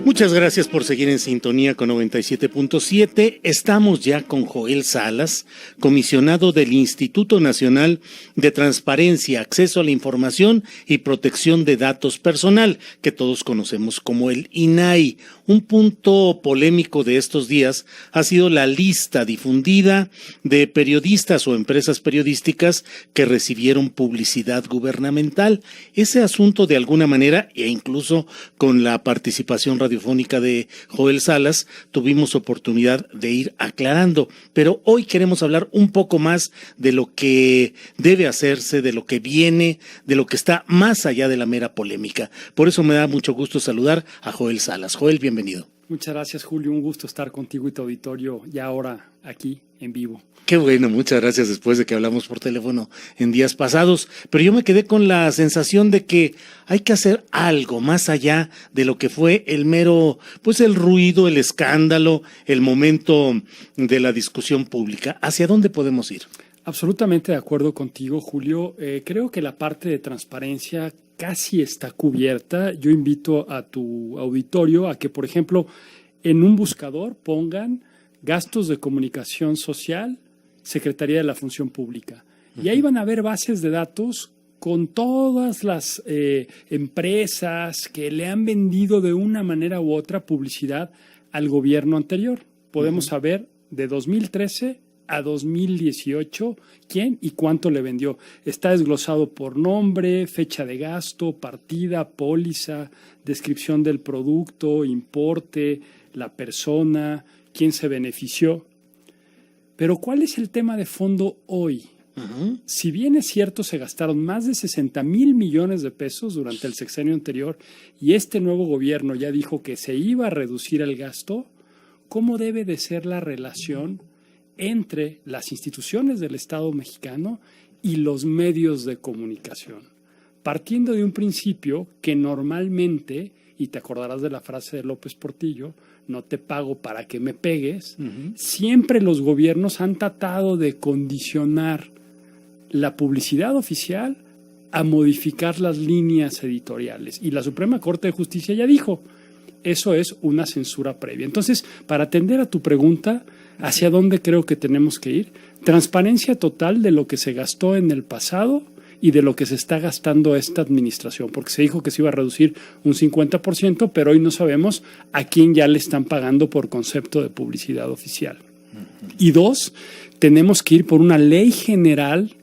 Muchas gracias por seguir en sintonía con 97.7. Estamos ya con Joel Salas, comisionado del Instituto Nacional de Transparencia, Acceso a la Información y Protección de Datos Personal, que todos conocemos como el INAI. Un punto polémico de estos días ha sido la lista difundida de periodistas o empresas periodísticas que recibieron publicidad gubernamental. Ese asunto, de alguna manera, e incluso con la participación radiofónica de Joel Salas, tuvimos oportunidad de ir aclarando, pero hoy queremos hablar un poco más de lo que debe hacerse, de lo que viene, de lo que está más allá de la mera polémica. Por eso me da mucho gusto saludar a Joel Salas. Joel, bienvenido. Muchas gracias, Julio. Un gusto estar contigo y tu auditorio ya ahora aquí en vivo. Qué bueno, muchas gracias, después de que hablamos por teléfono en días pasados. Pero yo me quedé con la sensación de que hay que hacer algo más allá de lo que fue el mero, pues el ruido, el escándalo, el momento de la discusión pública. ¿Hacia dónde podemos ir? Absolutamente de acuerdo contigo, Julio. Creo que la parte de transparencia casi está cubierta. Yo invito a tu auditorio a que, por ejemplo, en un buscador pongan gastos de comunicación social, Secretaría de la Función Pública. Y ahí van a ver bases de datos con todas las empresas que le han vendido de una manera u otra publicidad al gobierno anterior. Podemos saber de 2013 a 2018 quién y cuánto le vendió. Está desglosado por nombre, fecha de gasto, partida, póliza, descripción del producto, importe, la persona, quién se benefició. Pero ¿cuál es el tema de fondo hoy? Si bien es cierto, se gastaron más de 60,000 millones de pesos durante el sexenio anterior y este nuevo gobierno ya dijo que se iba a reducir el gasto, ¿cómo debe de ser la relación entre las instituciones del Estado mexicano y los medios de comunicación? Partiendo de un principio que normalmente, y te acordarás de la frase de López Portillo, no te pago para que me pegues, siempre los gobiernos han tratado de condicionar la publicidad oficial a modificar las líneas editoriales. Y la Suprema Corte de Justicia ya dijo, eso es una censura previa. Entonces, para atender a tu pregunta, ¿hacia dónde creo que tenemos que ir? Transparencia total de lo que se gastó en el pasado y de lo que se está gastando esta administración, porque se dijo que se iba a reducir un 50%, pero hoy no sabemos a quién ya le están pagando por concepto de publicidad oficial. Y dos, tenemos que ir por una ley general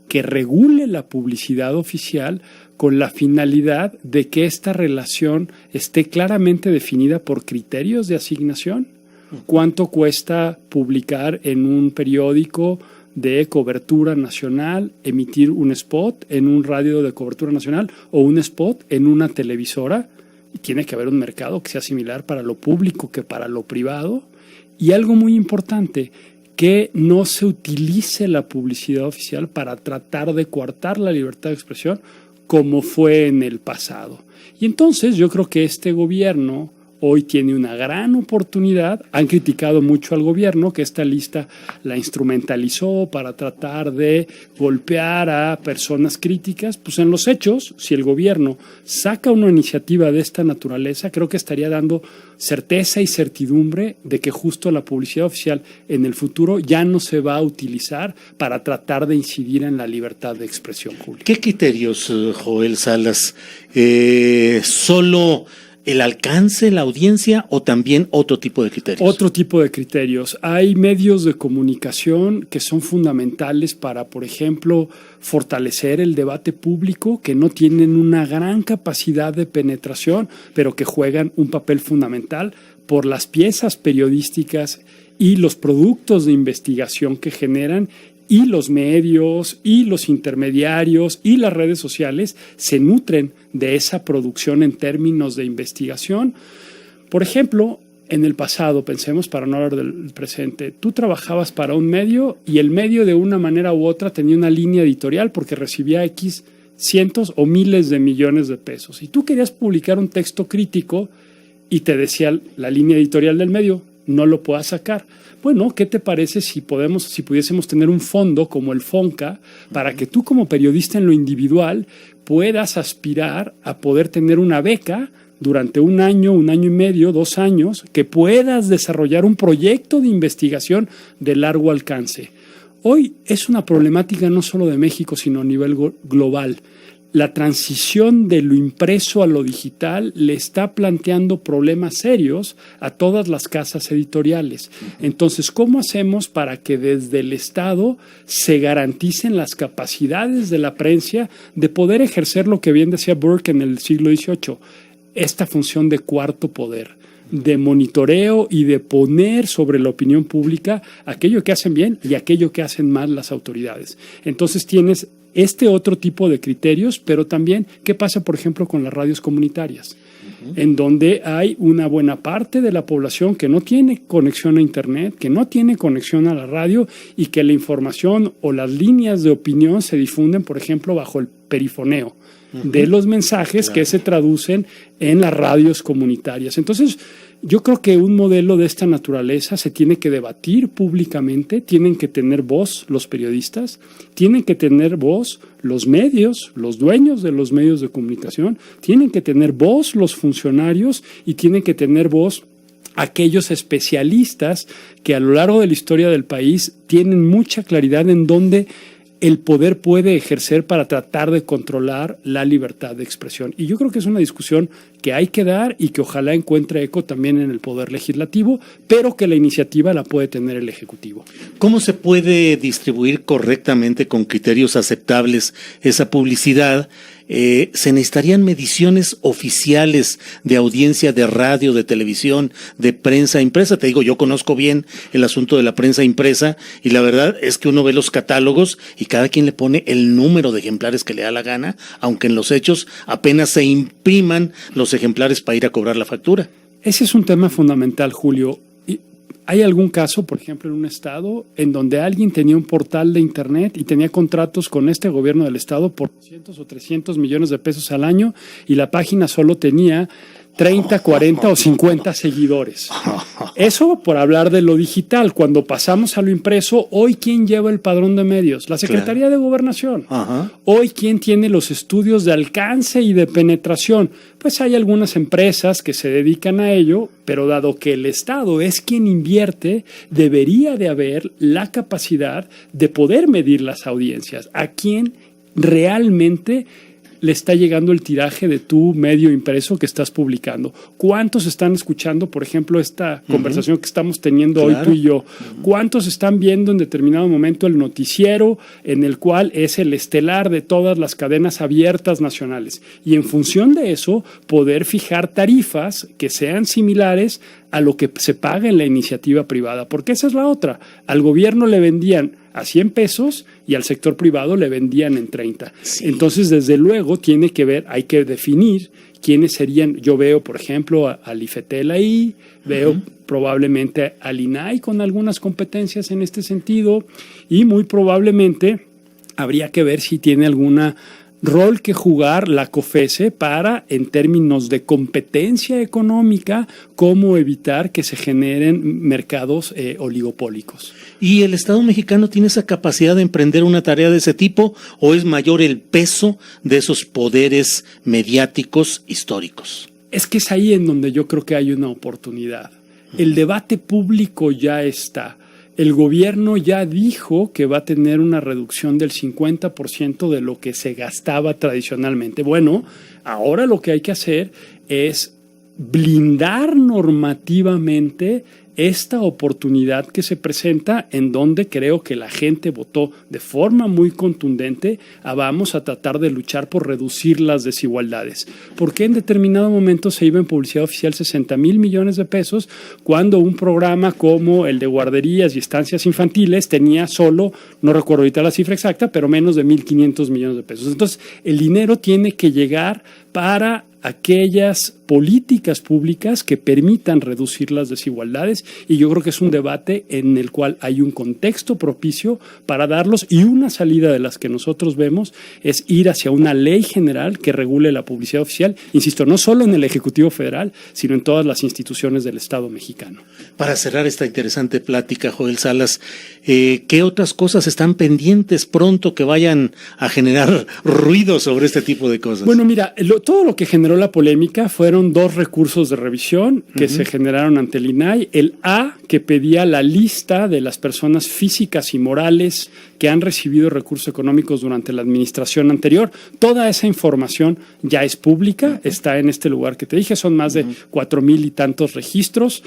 que regule la publicidad oficial con la finalidad de que esta relación esté claramente definida por criterios de asignación. ¿Cuánto cuesta publicar en un periódico de cobertura nacional, emitir un spot en un radio de cobertura nacional o un spot en una televisora? Y tiene que haber un mercado que sea similar para lo público que para lo privado. Y algo muy importante, que no se utilice la publicidad oficial para tratar de coartar la libertad de expresión como fue en el pasado. Y entonces yo creo que este gobierno hoy tiene una gran oportunidad. Han criticado mucho al gobierno que esta lista la instrumentalizó para tratar de golpear a personas críticas. Pues en los hechos, si el gobierno saca una iniciativa de esta naturaleza, creo que estaría dando certeza y certidumbre de que justo la publicidad oficial en el futuro ya no se va a utilizar para tratar de incidir en la libertad de expresión pública. ¿Qué criterios, Joel Salas? ¿Solo el alcance, la audiencia o también otro tipo de criterios? Otro tipo de criterios. Hay medios de comunicación que son fundamentales para, por ejemplo, fortalecer el debate público, que no tienen una gran capacidad de penetración, pero que juegan un papel fundamental por las piezas periodísticas y los productos de investigación que generan. Y los medios y los intermediarios y las redes sociales se nutren de esa producción en términos de investigación. Por ejemplo, en el pasado, pensemos para no hablar del presente, tú trabajabas para un medio y el medio de una manera u otra tenía una línea editorial porque recibía X cientos o miles de millones de pesos. Y tú querías publicar un texto crítico y te decía la línea editorial del medio, no lo puedas sacar. Bueno, ¿qué te parece si pudiésemos tener un fondo como el FONCA para que tú como periodista en lo individual puedas aspirar a poder tener una beca durante un año y medio, 2 años, que puedas desarrollar un proyecto de investigación de largo alcance. Hoy es una problemática no solo de México, sino a nivel global. La transición de lo impreso a lo digital le está planteando problemas serios a todas las casas editoriales. Entonces, ¿cómo hacemos para que desde el Estado se garanticen las capacidades de la prensa de poder ejercer lo que bien decía Burke en el siglo XVIII, esta función de cuarto poder, de monitoreo y de poner sobre la opinión pública aquello que hacen bien y aquello que hacen mal las autoridades? Entonces tienes este otro tipo de criterios, pero también qué pasa, por ejemplo, con las radios comunitarias, en donde hay una buena parte de la población que no tiene conexión a Internet, que no tiene conexión a la radio y que la información o las líneas de opinión se difunden, por ejemplo, bajo el perifoneo de los mensajes que se traducen en las radios comunitarias. Entonces, yo creo que un modelo de esta naturaleza se tiene que debatir públicamente, tienen que tener voz los periodistas, tienen que tener voz los medios, los dueños de los medios de comunicación, tienen que tener voz los funcionarios y tienen que tener voz aquellos especialistas que a lo largo de la historia del país tienen mucha claridad en dónde el poder puede ejercer para tratar de controlar la libertad de expresión. Y yo creo que es una discusión que hay que dar y que ojalá encuentre eco también en el Poder Legislativo, pero que la iniciativa la puede tener el Ejecutivo. ¿Cómo se puede distribuir correctamente con criterios aceptables esa publicidad? Se necesitarían mediciones oficiales de audiencia de radio, de televisión, de prensa impresa. Te digo, yo conozco bien el asunto de la prensa impresa y la verdad es que uno ve los catálogos y cada quien le pone el número de ejemplares que le da la gana, aunque en los hechos apenas se impriman los ejemplares para ir a cobrar la factura. Ese es un tema fundamental, Julio. ¿Hay algún caso, por ejemplo, en un estado en donde alguien tenía un portal de Internet y tenía contratos con este gobierno del estado por 200 o 300 millones de pesos al año y la página solo tenía 30, 40 o 50 seguidores? Eso por hablar de lo digital. Cuando pasamos a lo impreso, hoy ¿quién lleva el padrón de medios? La Secretaría de Gobernación. Hoy ¿quién tiene los estudios de alcance y de penetración? Pues hay algunas empresas que se dedican a ello, pero dado que el Estado es quien invierte, debería de haber la capacidad de poder medir las audiencias. ¿A quién realmente le está llegando el tiraje de tu medio impreso que estás publicando? ¿Cuántos están escuchando, por ejemplo, esta conversación que estamos teniendo hoy tú y yo? ¿Cuántos están viendo en determinado momento el noticiero en el cual es el estelar de todas las cadenas abiertas nacionales? Y en función de eso, poder fijar tarifas que sean similares a lo que se paga en la iniciativa privada. Porque esa es la otra. Al gobierno le vendían a 100 pesos y al sector privado le vendían en 30. Sí. Entonces, desde luego, hay que definir quiénes serían. Yo veo, por ejemplo, al IFETEL ahí, veo probablemente al INAI con algunas competencias en este sentido y muy probablemente habría que ver si tiene alguna rol que jugar la COFESE para, en términos de competencia económica, cómo evitar que se generen mercados oligopólicos. ¿Y el Estado mexicano tiene esa capacidad de emprender una tarea de ese tipo o es mayor el peso de esos poderes mediáticos históricos? Es que es ahí en donde yo creo que hay una oportunidad. El debate público ya está. El gobierno ya dijo que va a tener una reducción del 50% de lo que se gastaba tradicionalmente. Bueno, ahora lo que hay que hacer es blindar normativamente esta oportunidad que se presenta, en donde creo que la gente votó de forma muy contundente a vamos a tratar de luchar por reducir las desigualdades. ¿Por qué en determinado momento se iba en publicidad oficial 60,000 millones de pesos cuando un programa como el de guarderías y estancias infantiles tenía solo, no recuerdo ahorita la cifra exacta, pero menos de 1,500 millones de pesos? Entonces, el dinero tiene que llegar para aquellas políticas públicas que permitan reducir las desigualdades, y yo creo que es un debate en el cual hay un contexto propicio para darlos, y una salida de las que nosotros vemos es ir hacia una ley general que regule la publicidad oficial, insisto, no solo en el Ejecutivo Federal, sino en todas las instituciones del Estado mexicano. Para cerrar esta interesante plática, Joel Salas, ¿qué otras cosas están pendientes pronto que vayan a generar ruido sobre este tipo de cosas? Bueno, mira, todo lo que generó la polémica fueron fueron 2 recursos de revisión que se generaron ante el INAI. El A, que pedía la lista de las personas físicas y morales que han recibido recursos económicos durante la administración anterior. Toda esa información ya es pública, está en este lugar que te dije, son más de 4,000 y tantos registros.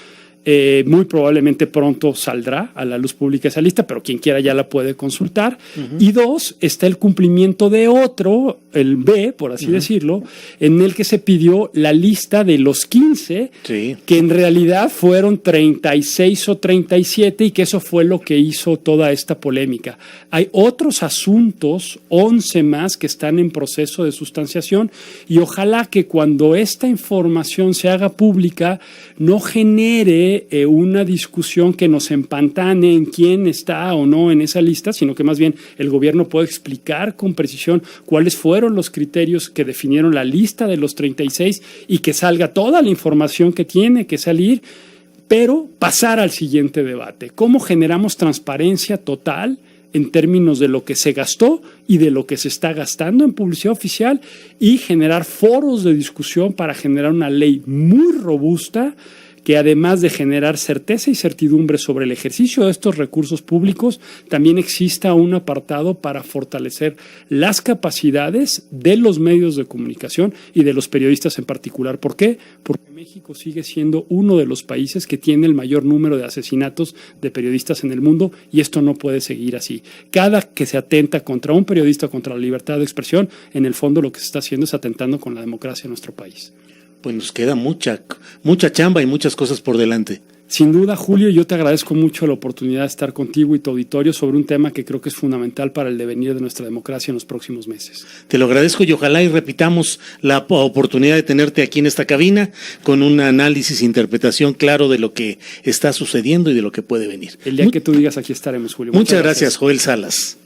Muy probablemente pronto saldrá a la luz pública esa lista, pero quien quiera ya la puede consultar. Y 2, está el cumplimiento de otro, el B, por así decirlo, en el que se pidió la lista de los 15, que en realidad fueron 36 o 37, y que eso fue lo que hizo toda esta polémica. Hay otros asuntos, 11 más, que están en proceso de sustanciación, y ojalá que cuando esta información se haga pública no genere una discusión que nos empantane en quién está o no en esa lista, sino que más bien el gobierno pueda explicar con precisión cuáles fueron los criterios que definieron la lista de los 36 y que salga toda la información que tiene que salir, pero pasar al siguiente debate. ¿Cómo generamos transparencia total en términos de lo que se gastó y de lo que se está gastando en publicidad oficial, y generar foros de discusión para generar una ley muy robusta que, además de generar certeza y certidumbre sobre el ejercicio de estos recursos públicos, también exista un apartado para fortalecer las capacidades de los medios de comunicación y de los periodistas en particular. ¿Por qué? Porque México sigue siendo uno de los países que tiene el mayor número de asesinatos de periodistas en el mundo, y esto no puede seguir así. Cada que se atenta contra un periodista, contra la libertad de expresión, en el fondo lo que se está haciendo es atentando con la democracia en nuestro país. Pues nos queda mucha chamba y muchas cosas por delante. Sin duda, Julio, yo te agradezco mucho la oportunidad de estar contigo y tu auditorio sobre un tema que creo que es fundamental para el devenir de nuestra democracia en los próximos meses. Te lo agradezco, y ojalá y repitamos la oportunidad de tenerte aquí en esta cabina con un análisis e interpretación claro de lo que está sucediendo y de lo que puede venir. El día que tú digas, aquí estaremos, Julio. Muchas gracias, Joel Salas.